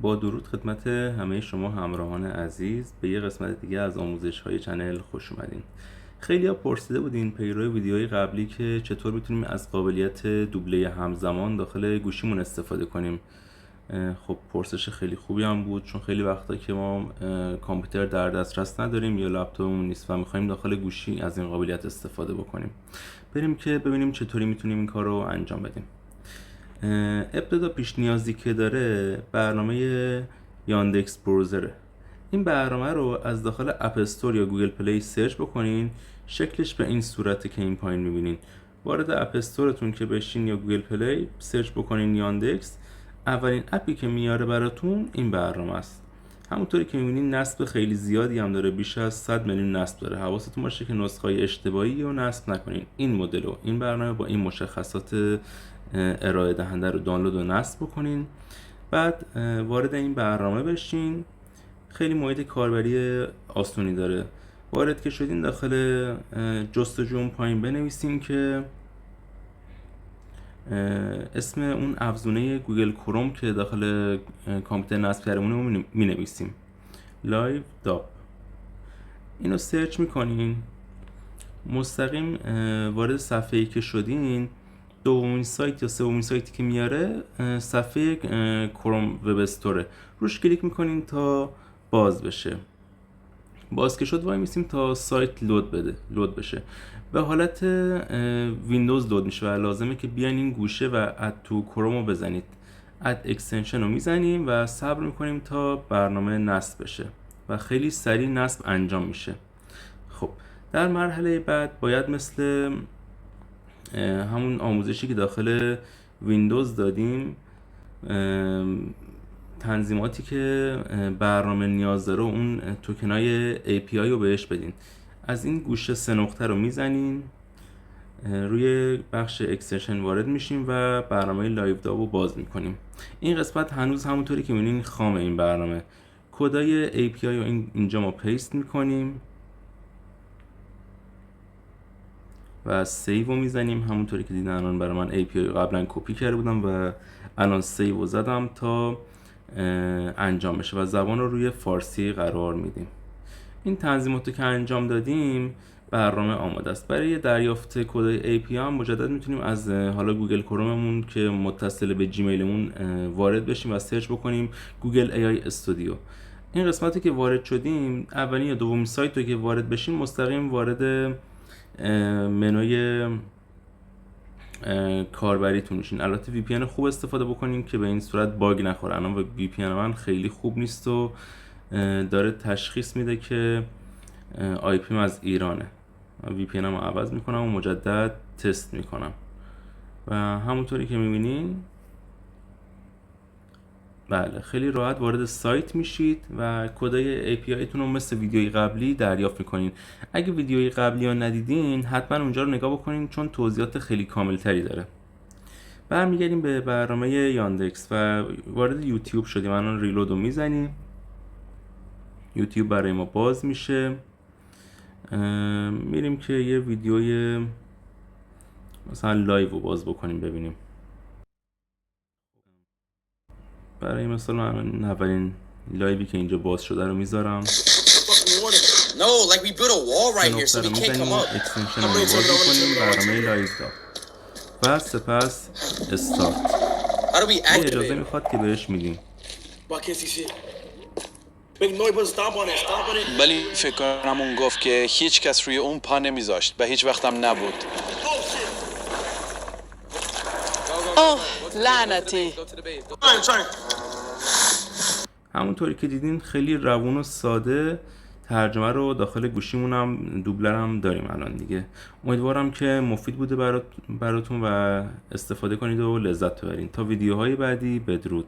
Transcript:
با درود خدمت همه شما همراهان عزیز، به یه قسمت دیگه از آموزش های چنل خوش اومدین. خیلی ها پرسیده بودین پیرو ویدیوهای قبلی که چطور میتونیم از قابلیت دوبله همزمان داخل گوشیمون استفاده کنیم. خب پرسش خیلی خوبی هم بود، چون خیلی وقتا که ما کامپیوتر در دسترس نداریم یا لپتاپمون نیست و میخوایم داخل گوشی از این قابلیت استفاده بکنیم. بریم که ببینیم چطوری میتونیم این کار رو انجام بدیم. ابتدا پیش نیازی که داره برنامه یاندکس بروزره. این برنامه رو از داخل اپ استور یا گوگل پلی سرچ بکنین. شکلش به این صورته که این پایین میبینین. وارد اپ استورتون که بشین یا گوگل پلی سرچ بکنین یاندکس، اولین اپی که میاره براتون این برنامه است. همونطوری که میبینین نصب خیلی زیادی هم داره، بیش از 100 میلیون نصب داره. حواستون باشه که نسخه‌های اشتباهی رو نصب نکنین. این مدل و این برنامه با این مشخصات ارائه دهنده رو دانلود و نصب بکنین. بعد وارد این برنامه بشین. خیلی محیط کاربری آسونی داره. وارد که شدین داخل جستجو پایین بنویسین که اسم اون افزونه گوگل کروم که داخل کامپیوتر نصب کردمون رو می نویسیم، لایو داپ. اینو سرچ میکنین. مستقیم وارد صفحه‌ای که شدین، دومین سایت یا سومین سایتی که میاره صفحه کروم وب استوره. روش کلیک میکنین تا باز بشه. باز که شد وای میسیم تا سایت لود بشه. به حالت ویندوز لود میشه و لازمه که بیاین این گوشه و اد تو کروم رو بزنید. اد اکستنشن رو میزنیم و صبر میکنیم تا برنامه نصب بشه و خیلی سریع نصب انجام میشه. خب در مرحله بعد باید مثل همون آموزشی که داخل ویندوز دادیم، تنظیماتی که برنامه نیاز داره اون توکنای API رو بهش بدین. از این گوشه 3 نقطه رو میزنین، روی بخش اکستنشن وارد میشیم و برنامه لایو داپ رو باز میکنیم. این قسمت هنوز همونطوری که میبینین خامه این برنامه. کدای API رو اینجا ما پیست میکنیم و سیو رو میزنیم. همونطوری که دیدن الان برای من API قبلا کپی کرده بودم و الان سیو رو زدم تا انجام بشه و زبان رو روی فارسی قرار میدیم. این تنظیمات رو که انجام دادیم برنامه آماده است. برای دریافت کد API هم مجدد میتونیم از حالا گوگل کروممون که متصل به جیمیلمون وارد بشیم و سرچ بکنیم گوگل AI استودیو. این قسمتی که وارد شدیم، اولین یا دومین سایت رو که وارد بشیم مستقیم وارد منوی کاربریتون میشین. البته وی پی ان خوب استفاده بکنین که به این صورت باگ نخوره. الان وی پی ان من خیلی خوب نیست و داره تشخیص میده که آی پی از ایرانه. وی پی ان رو عوض میکنم و مجدد تست میکنم و همونطوری که میبینین بله خیلی راحت وارد سایت میشید و کدای API تون رو مثل ویدیوی قبلی دریافت میکنین. اگه ویدیوی قبلی رو ندیدین حتما اونجا رو نگاه بکنین، چون توضیحات خیلی کامل تری داره. برمیگردیم به برنامه یاندکس و وارد یوتیوب شدیم. الان ریلود رو میزنیم، یوتیوب برای ما باز میشه. میریم که یه ویدیوی مثلا لایو رو باز بکنیم ببینیم. برای مثلا من اولین لایوی که اینجا باز شده رو میذارم. No, like we built a wall right here so we can't come up. اکستنشن رو باز بکنیم برنامه لایو داپ و سپس استارت. How do we یه اجازه activate? میخواد که بهش میدیم. Why can't see shit? Make noise, but stomp on it, stomp on it. ولی فکر کنم اون گفت که هیچ کس روی اون پا نمیذاشت و هیچ وقتم نبود. اوه لعنتی. همونطوری که دیدین خیلی روون و ساده ترجمه رو داخل گوشیمون هم دوبلر هم داریم الان دیگه. امیدوارم که مفید بوده براتون و استفاده کنید و لذت ببرین. تا ویدیوهای بعدی بدرود.